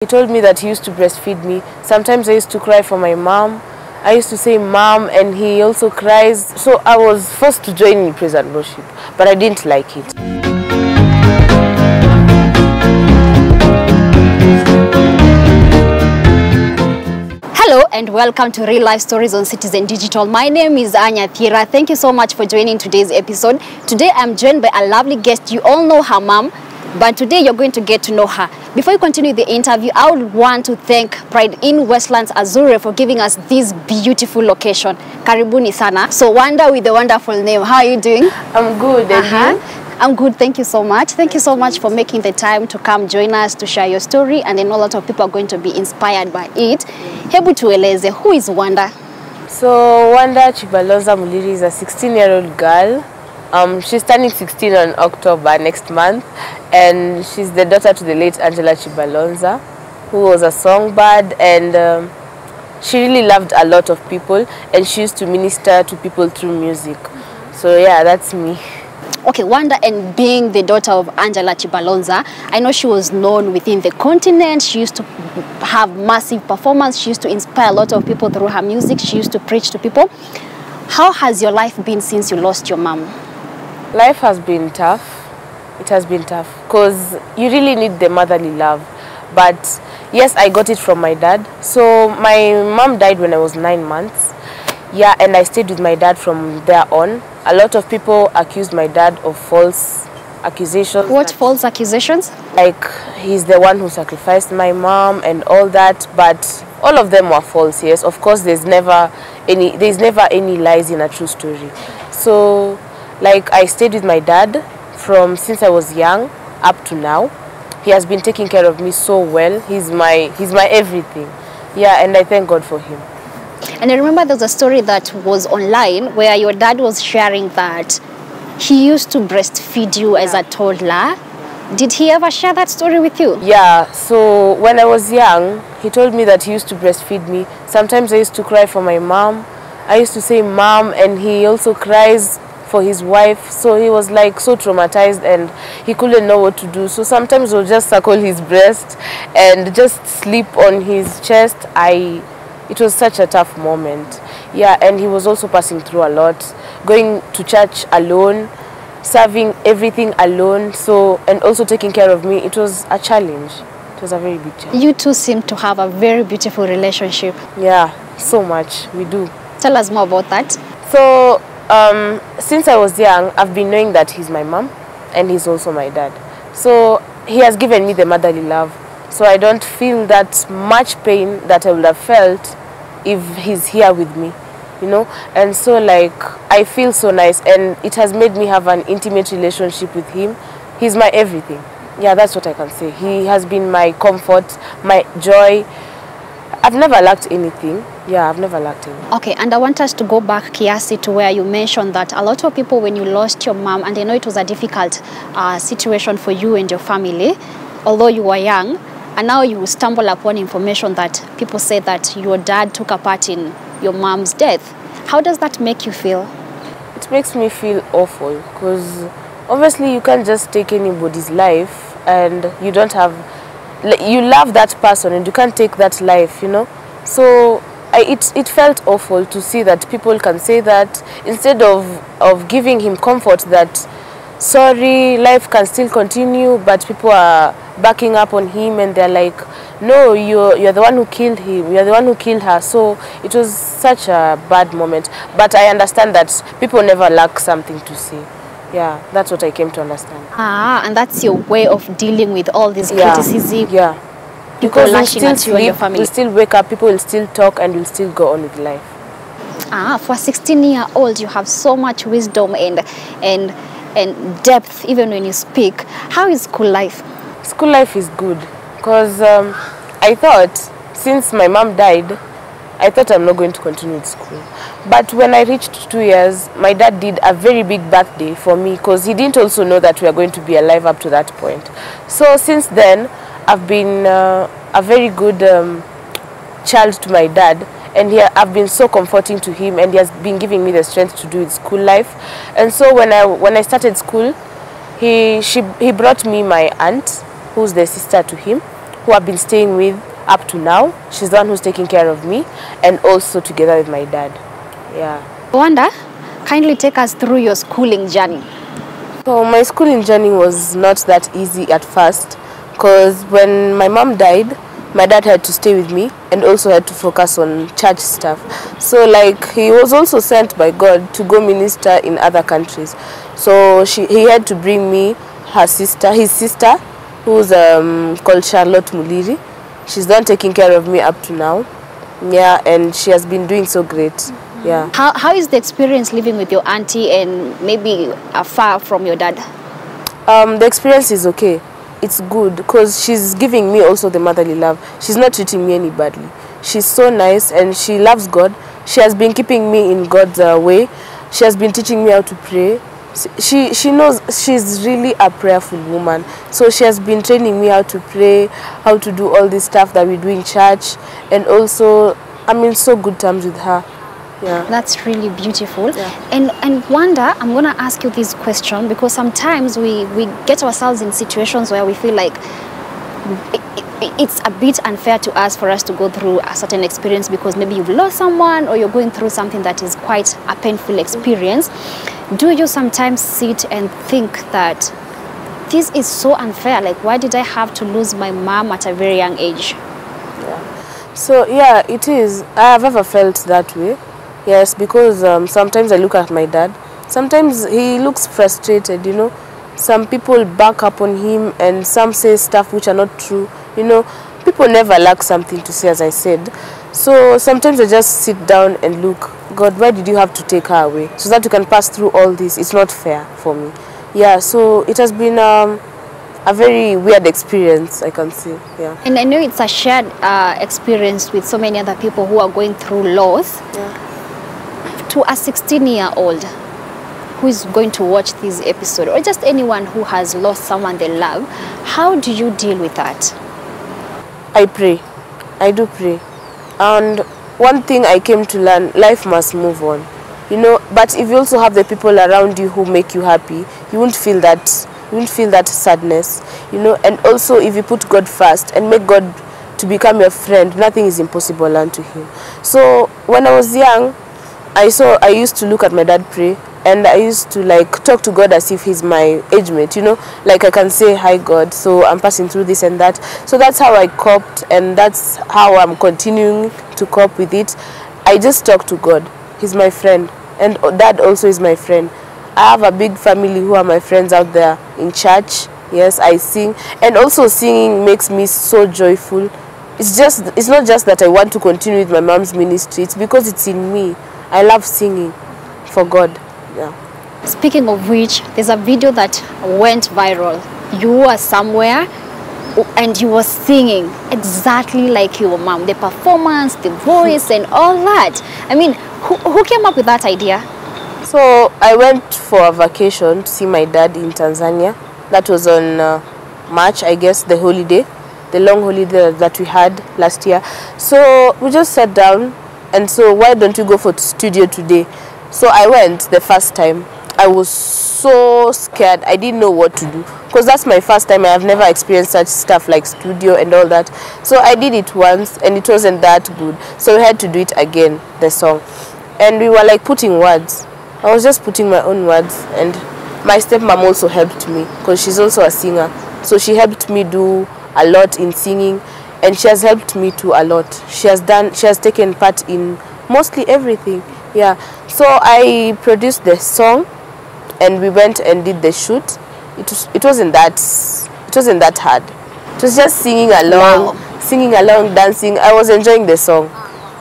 He told me that he used to breastfeed me. Sometimes I used to cry for my mom. I used to say mom, and he also cries. So I was forced to join in praise and worship, but I didn't like it. Hello and welcome to Real Life Stories on Citizen Digital. My name is Anya Thira. Thank you so much for joining today's episode. Today I'm joined by a lovely guest. You all know her mom, but today you're going to get to know her. Before you continue the interview, I would want to thank Pride in Westlands Azure for giving us this beautiful location. Karibuni sana. So Wanda with the wonderful name. How are you doing? I'm good. And you? I'm good, thank you so much. Thank you so much for making the time to come join us to share your story, and then a lot of people are going to be inspired by it. Hebu tueleze, who is Wanda? So Wanda Chibalonza Muliri is a 16-year-old girl. She's turning 16 on October next month, and she's the daughter to the late Angela Chibalonza, who was a songbird, and she really loved a lot of people, and she used to minister to people through music. So yeah, that's me. Okay, Wanda, and being the daughter of Angela Chibalonza, I know she was known within the continent. She used to have massive performance. She used to inspire a lot of people through her music. She used to preach to people. How has your life been since you lost your mom? Life has been tough. It has been tough because you really need the motherly love. But yes, I got it from my dad. So my mom died when I was 9 months. Yeah, and I stayed with my dad from there on. A lot of people accused my dad of false accusations. What false accusations? Like he's the one who sacrificed my mom and all that, but all of them were false. Yes, of course there's never any lies in a true story. So like I stayed with my dad from since I was young up to now. He has been taking care of me so well. He's my everything. Yeah, and I thank God for him. And I remember there's a story that was online where your dad was sharing that he used to breastfeed you as a toddler. Did he ever share that story with you? Yeah, so when I was young, he told me that he used to breastfeed me. Sometimes I used to cry for my mom. I used to say mom, and he also cries for his wife. So he was like so traumatized and he couldn't know what to do. So sometimes we'll just suckle his breast and just sleep on his chest. It was such a tough moment. Yeah, and he was also passing through a lot, going to church alone, serving everything alone, so, and also taking care of me. It was a challenge. It was a very big challenge. You two seem to have a very beautiful relationship. Yeah, so much. We do. Tell us more about that. So, since I was young, I've been knowing that he's my mom and he's also my dad. So, he has given me the motherly love. So I don't feel that much pain that I would have felt if he's here with me, you know. And so like I feel so nice, and it has made me have an intimate relationship with him. He's my everything. Yeah, that's what I can say. He has been my comfort, my joy. I've never lacked anything. Yeah, I've never lacked anything. Okay, and I want us to go back, Kiasi, to where you mentioned that a lot of people, when you lost your mom, and I know it was a difficult situation for you and your family, although you were young, and now you stumble upon information that people say that your dad took a part in your mom's death. How does that make you feel? It makes me feel awful because obviously you can't just take anybody's life, and you don't have, you love that person and you can't take that life, you know. So it felt awful to see that people can say that instead of giving him comfort that sorry, life can still continue, but people are backing up on him and they're like, no, you're the one who killed him, you're the one who killed her. So it was such a bad moment, but I understand that people never lack something to say. Yeah, that's what I came to understand. And that's your way of dealing with all this criticism. Yeah, because we'll still sleep, and your family. We'll still wake up, people will still talk, and we'll still go on with life. For a 16-year-old, you have so much wisdom and depth even when you speak. How is school life? School life is good because I thought since my mom died, I thought I'm not going to continue with school. But when I reached 2 years, my dad did a very big birthday for me because he didn't also know that we are going to be alive up to that point. So since then, I've been a very good child to my dad, and I've been so comforting to him, and he has been giving me the strength to do his school life. And so when I started school, he brought me my aunt, who's the sister to him, who I've been staying with up to now. She's the one who's taking care of me, and also together with my dad. Yeah. Wanda, kindly take us through your schooling journey. So my schooling journey was not that easy at first, because when my mom died, my dad had to stay with me and also had to focus on church stuff. So like he was also sent by God to go minister in other countries. So he had to bring me his sister, who's called Elisha Muliri. She's the one taking care of me up to now. Yeah, and she has been doing so great. Yeah. How is the experience living with your auntie and maybe far from your dad? The experience is okay. It's good because she's giving me also the motherly love. She's not treating me any badly. She's so nice and she loves God. She has been keeping me in God's way. She has been teaching me how to pray. She knows she's really a prayerful woman. So she has been training me how to pray, how to do all this stuff that we do in church. And also, I'm in so good terms with her. Yeah. That's really beautiful. Yeah. And Wanda, I'm going to ask you this question because sometimes we get ourselves in situations where we feel like it's a bit unfair to us for us to go through a certain experience because maybe you've lost someone or you're going through something that is quite a painful experience. Do you sometimes sit and think that this is so unfair? Like, why did I have to lose my mom at a very young age? Yeah. So, yeah, it is. I have ever felt that way. Yes, because sometimes I look at my dad. Sometimes he looks frustrated, you know. Some people back up on him and some say stuff which are not true. You know, people never lack something to say, as I said. So sometimes I just sit down and look, God, why did you have to take her away? So that you can pass through all this. It's not fair for me. Yeah, so it has been a very weird experience, I can say. Yeah. And I know it's a shared experience with so many other people who are going through loss. Yeah. To a 16-year-old who is going to watch this episode, or just anyone who has lost someone they love, how do you deal with that? I pray. I do pray. And one thing I came to learn, life must move on. You know, but if you also have the people around you who make you happy, you won't feel that sadness, you know. And also if you put God first and make God to become your friend, nothing is impossible unto him. So when I was young, I used to look at my dad pray, and I used to like talk to God as if he's my age mate, you know, like I can say, hi God, so I'm passing through this and that. So that's how I coped, and that's how I'm continuing to cope with it. I just talk to God. He's my friend, and dad also is my friend. I have a big family who are my friends out there in church. Yes, I sing, and also singing makes me so joyful. It's not just that I want to continue with my mom's ministry, it's because it's in me. I love singing for God. Yeah. Speaking of which, there's a video that went viral. You were somewhere and you were singing exactly like your mom. The performance, the voice and all that. I mean, who came up with that idea? So I went for a vacation to see my dad in Tanzania. That was on March, I guess, the holiday. The long holiday that we had last year. So we just sat down and so why don't you go for studio today? So I went the first time. I was so scared. I didn't know what to do because that's my first time. I have never experienced such stuff like studio and all that. So I did it once and it wasn't that good. So we had to do it again, the song. And we were like putting words. I was just putting my own words, and my stepmom also helped me because she's also a singer. So she helped me do a lot in singing, and she has helped me too a lot. She has taken part in mostly everything. Yeah. So I produced the song and we went and did the shoot. It wasn't that hard. It was just singing along, dancing. I was enjoying the song.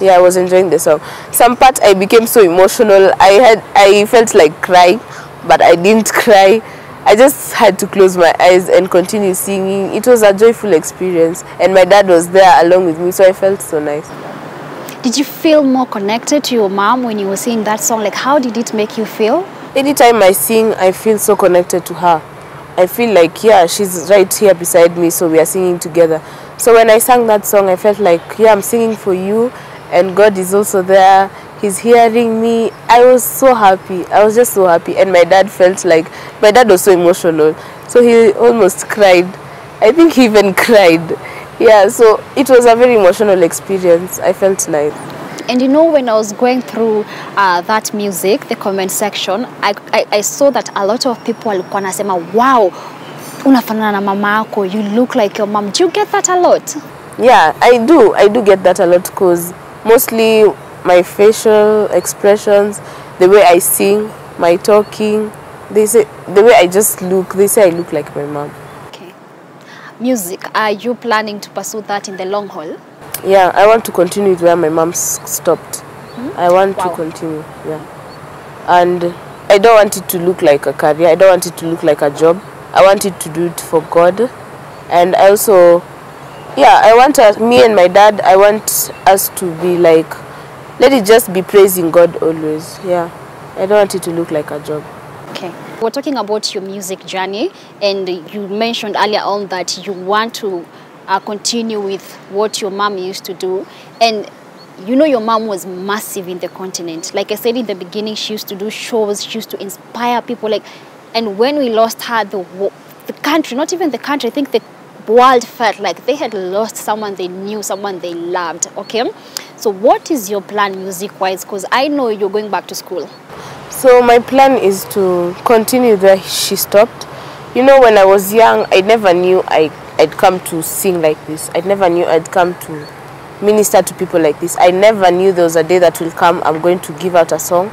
Yeah, I was enjoying the song. Some part I became so emotional. I felt like crying, but I didn't cry. I just had to close my eyes and continue singing. It was a joyful experience, and my dad was there along with me, so I felt so nice. Did you feel more connected to your mom when you were singing that song? Like, how did it make you feel? Anytime I sing, I feel so connected to her. I feel like, yeah, she's right here beside me, so we are singing together. So when I sang that song, I felt like, yeah, I'm singing for you, and God is also there. He's hearing me. I was so happy. I was just so happy. And my dad was so emotional. So he almost cried. I think he even cried. Yeah, so it was a very emotional experience. I felt nice. And you know, when I was going through that music, the comment section, I saw that a lot of people walikuwa nasema, wow, unafanana na mama yako, you look like your mom. Do you get that a lot? Yeah, I do get that a lot, because mostly my facial expressions, the way I sing, my talking, they say, the way I just look, they say I look like my mom. Okay. Music, are you planning to pursue that in the long haul? Yeah, I want to continue with where my mom stopped. I want to continue, yeah. And I don't want it to look like a career. I don't want it to look like a job. I want it to do it for God. And I also, yeah, I want us, me and my dad, I want us to be like, let it just be praising God always. Yeah, I don't want it to look like a job. Okay. We're talking about your music journey, and you mentioned earlier on that you want to continue with what your mom used to do. And you know, your mom was massive in the continent. Like I said in the beginning, she used to do shows, she used to inspire people. Like, and when we lost her, the country, not even the country, I think the world felt like they had lost someone they knew, someone they loved. Okay, so what is your plan music-wise? Because I know you're going back to school. So my plan is to continue where she stopped. You know, when I was young, I never knew I'd come to sing like this. I never knew I'd come to minister to people like this. I never knew there was a day that will come, I'm going to give out a song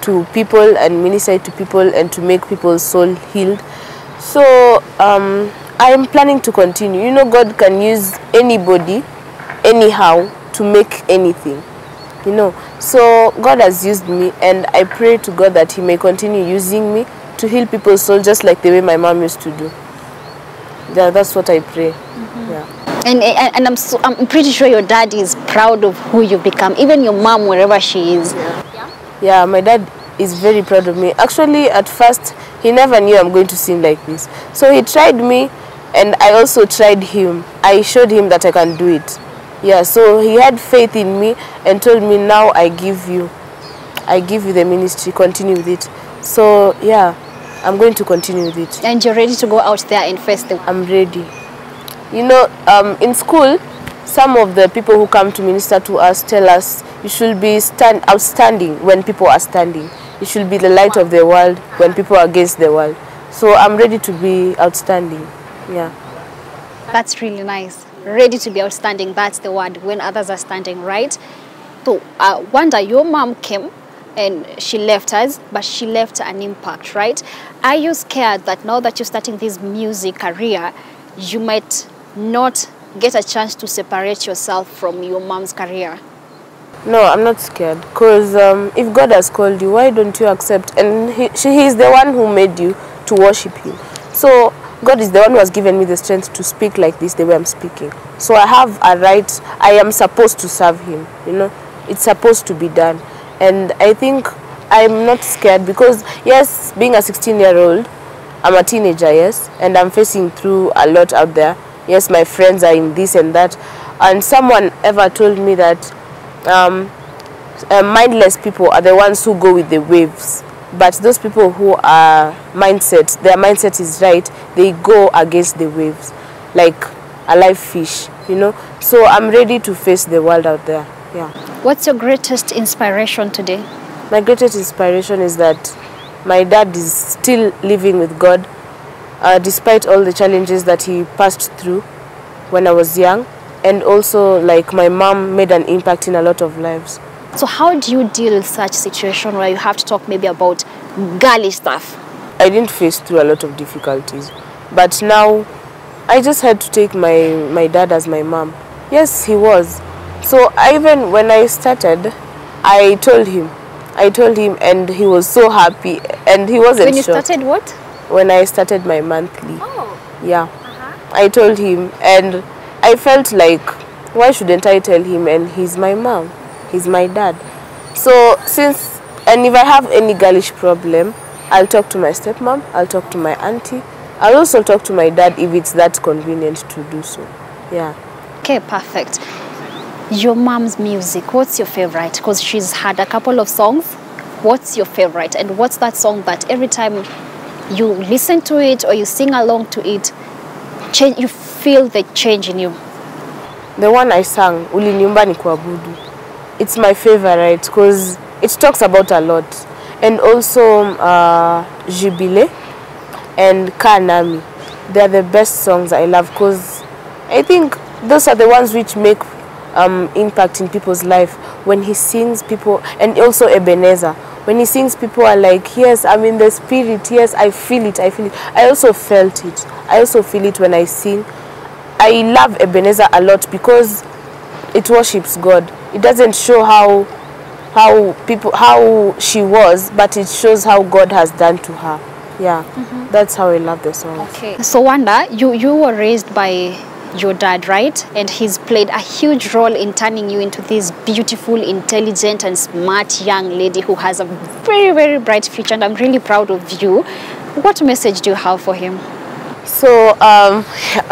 to people and minister it to people and to make people's soul healed. So I am planning to continue. You know, God can use anybody, anyhow, to make anything. You know, so God has used me, and I pray to God that He may continue using me to heal people's soul, just like the way my mom used to do. Yeah, that's what I pray. Yeah. And I'm pretty sure your dad is proud of who you've become, even your mom, wherever she is. Yeah, my dad is very proud of me. Actually, at first, he never knew I'm going to sing like this. So he tried me, and I also tried him. I showed him that I can do it. Yeah, so he had faith in me and told me, now I give you the ministry, continue with it. So yeah, I'm going to continue with it. And you're ready to go out there and face the... I'm ready. You know, in school, some of the people who come to minister to us tell us you should be outstanding when people are standing. You should be the light of the world when people are against the world. So I'm ready to be outstanding. Yeah. That's really nice. Ready to be outstanding, that's the word, when others are standing, right? So one day your mom came and she left us, but she left an impact, right? Are you scared that now that you're starting this music career, you might not get a chance to separate yourself from your mom's career? No, I'm not scared, because if God has called you, why don't you accept? And he is the one who made you to worship Him. So God is the one who has given me the strength to speak like this, the way I'm speaking. So I have a right, I am supposed to serve Him, you know. It's supposed to be done. And I think I'm not scared, because yes, being a 16-year-old, I'm a teenager, yes, and I'm facing through a lot out there. Yes, my friends are in this and that. And someone ever told me that mindless people are the ones who go with the waves. But those people who are their mindset is right, they go against the waves, like a live fish, you know. So I'm ready to face the world out there, yeah. What's your greatest inspiration today? My greatest inspiration is that my dad is still living with God, despite all the challenges that he passed through when I was young. And also, like, my mom made an impact in a lot of lives. So how do you deal with such situation where you have to talk maybe about girly stuff? I didn't face through a lot of difficulties, but now I just had to take my dad as my mom. Yes, he was. So even when I started, I told him, and he was so happy, and he wasn't When you shocked. started what? When I started my monthly. Oh. Yeah. I told him, and I felt like, why shouldn't I tell him? And he's my mom. He's my dad. So and if I have any girlish problem, I'll talk to my stepmom, I'll talk to my auntie, I'll also talk to my dad if it's that convenient to do so. Yeah. Okay, perfect. Your mom's music, what's your favorite? Because she's had a couple of songs. What's your favorite? And what's that song that every time you listen to it or you sing along to it, you feel the change in you? The one I sang, Uliniumba ni kuabudu. It's my favorite because it talks about a lot. And also Jubile and Kanami. They are the best songs I love because I think those are the ones which make impact in people's life. When he sings, people, and also Ebenezer. When he sings, people are like, yes, I'm in the spirit. Yes, I feel it. I feel it. I also felt it. I also feel it when I sing. I love Ebenezer a lot because it worships God. It doesn't show how she was, but it shows how God has done to her. Yeah, that's how I love the song. Okay. So Wanda, you were raised by your dad, right? And he's played a huge role in turning you into this beautiful, intelligent and smart young lady who has a very, very bright future, and I'm really proud of you. What message do you have for him? So, I'm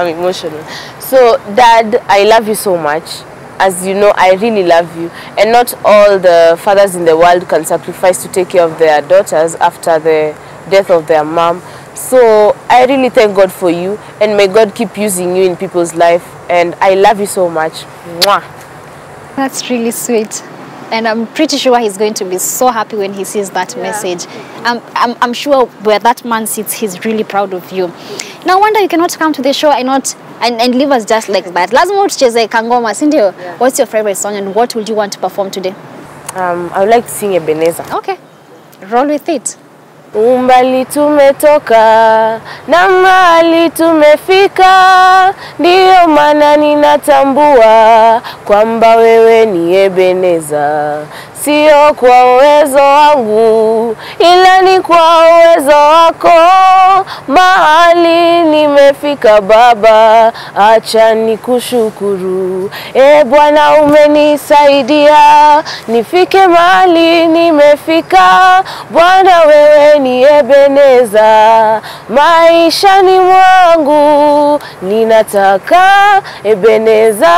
emotional. So, Dad, I love you so much. As you know, I really love you. And not all the fathers in the world can sacrifice to take care of their daughters after the death of their mom. So I really thank God for you, and may God keep using you in people's life, and I love you so much. Mwah. That's really sweet, and I'm pretty sure he's going to be so happy when he sees that message. I'm sure where that man sits, he's really proud of you. Now Wanda, you cannot come to the show and leave us just like that. Lazima tucheze kangoma, si ndio? What's your favorite song and what would you want to perform today? I would like to sing Ebenezer. Okay, roll with it. Umbali tumetoka na mahali tumefika, ndiyo maana ninatambua kwamba wewe ni Ebeneza. Sio kwa uwezo wangu, ila ni kwa uwezo wako. Mahali nimefika Baba, acha nikushukuru. Bwana umenisaidia, nifike mahali nimefika. Bwana wewe ni Ebeneza, maishani mwangu ninataka Ebeneza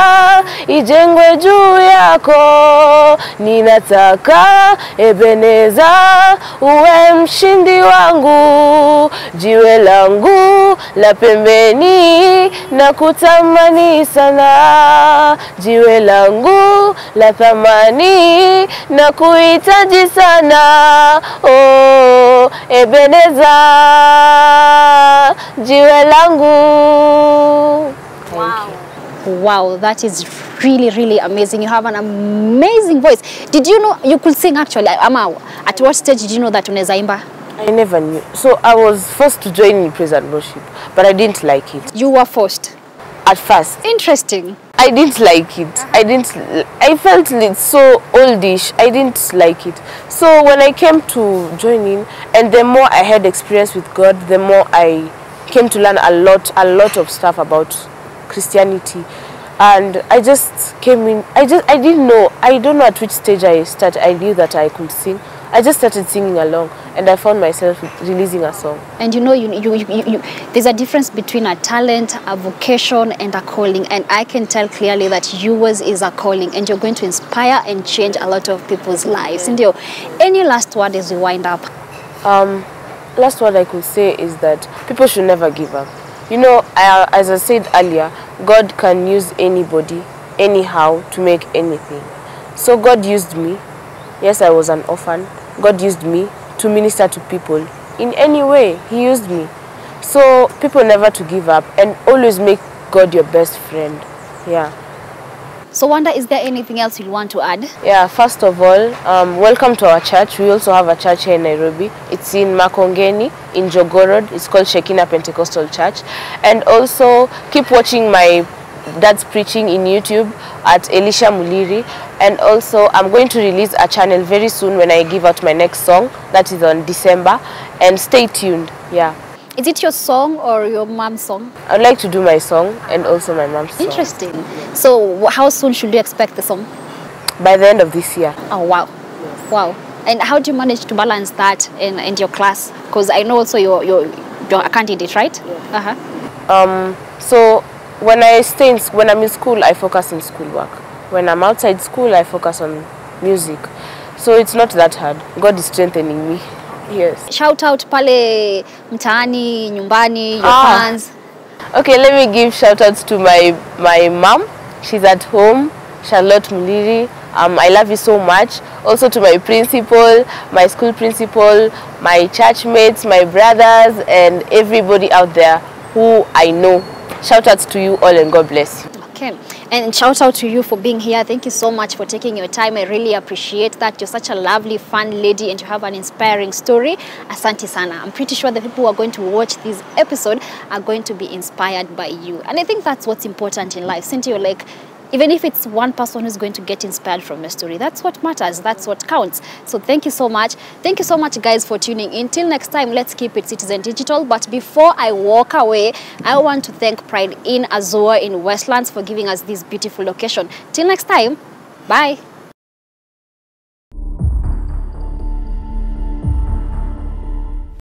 ijengwe juu yako. Ninataka Ebeneza uwe mshindi wangu, jiwe langu la pembeni na kutamani sana, jiwe langu la thamani na kuhitaji sana. Oh, Ebeneza, jiwe langu. Wow, that is really, really amazing. You have an amazing voice. Did you know you could sing actually? At what stage did you know that unaweza imba? I never knew. So I was forced to join in praise and worship, but I didn't like it. You were forced? At first. Interesting. I didn't like it. I felt it so oldish. I didn't like it. So when I came to join in, and the more I had experience with God, the more I came to learn a lot of stuff about Christianity. And I just came in, I didn't know, I don't know at which stage I started. I knew that I could sing. I just started singing along, and I found myself releasing a song. And you know, there's a difference between a talent, a vocation, and a calling. And I can tell clearly that yours is a calling, and you're going to inspire and change a lot of people's lives. And any last word as we wind up? Last word I could say is that people should never give up. You know, as I said earlier, God can use anybody, anyhow, to make anything. So God used me. Yes, I was an orphan. God used me to minister to people. In any way, He used me. So people never to give up, and always make God your best friend. Yeah. So Wanda, is there anything else you want to add? Yeah, first of all, welcome to our church. We also have a church here in Nairobi. It's in Makongeni, in Jogorod. It's called Shekinah Pentecostal Church. And also, keep watching my dad's preaching in YouTube at Elisha Muliri. And also, I'm going to release a channel very soon when I give out my next song. That is on December. And stay tuned. Yeah. Is it your song or your mom's song? I'd like to do my song and also my mom's song. Interesting. So how soon should you expect the song? By the end of this year. Oh, wow. Yes. Wow. And how do you manage to balance that in your class? Because I know also you're a candidate, right? Yeah. So when I'm in school, I focus on schoolwork. When I'm outside school, I focus on music. So it's not that hard. God is strengthening me. Yes. Shout out pale mtaani, nyumbani, your fans. Okay, let me give shout outs to my mom, she's at home, Charlotte Muliri. I love you so much. Also to my principal, my school principal, my church mates, my brothers, and everybody out there who I know. Shout out to you all and God bless you. Okay, and shout out to you for being here. Thank you so much for taking your time. I really appreciate that. You're such a lovely, fun lady and you have an inspiring story. Asante sana. I'm pretty sure the people who are going to watch this episode are going to be inspired by you. And I think that's what's important in life. Since you're like, even if it's one person who's going to get inspired from your story, that's what matters, that's what counts. So thank you so much. Thank you so much, guys, for tuning in. Till next time, let's keep it Citizen Digital. But before I walk away, I want to thank Pride in Azua in Westlands for giving us this beautiful location. Till next time, bye.